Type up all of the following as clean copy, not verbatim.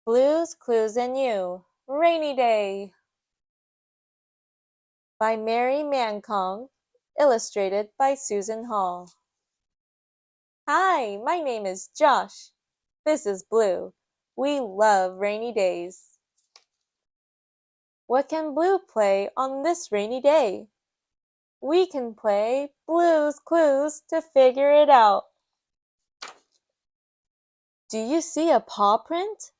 Blues, Clues, and You, Rainy Day by Mary Mancong, illustrated by Susan Hall. Hi, my name is Josh. This is Blue. We love rainy days. What can Blue play on this rainy day? We can play Blues Clues to figure it out. Do you see a paw print?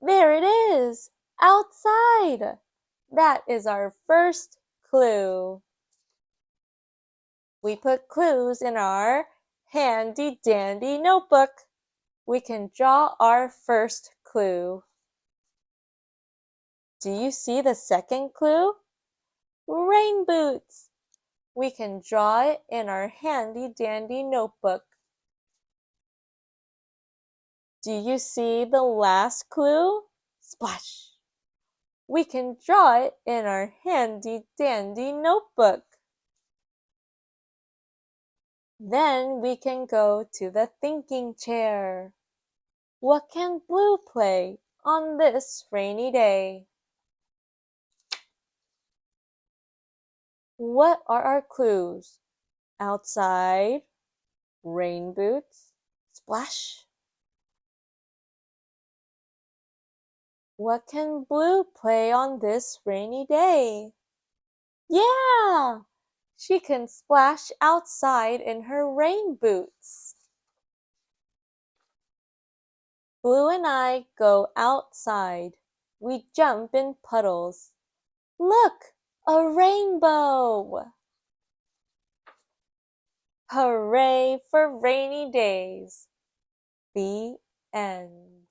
There it is, outside. That is our first clue. We put clues in our handy-dandy notebook. We can draw our first clue. Do you see the second clue? Rain boots. We can draw it in our handy-dandy notebook. Do you see the last clue? Splash. We can draw it in our handy-dandy notebook. Then we can go to the thinking chair. What can Blue play on this rainy day? What are our clues? Outside, rain boots, splash. What can Blue play on this rainy day? Yeah! She can splash outside in her rain boots. Blue and I go outside. We jump in puddles. Look, a rainbow! Hooray for rainy days! The end.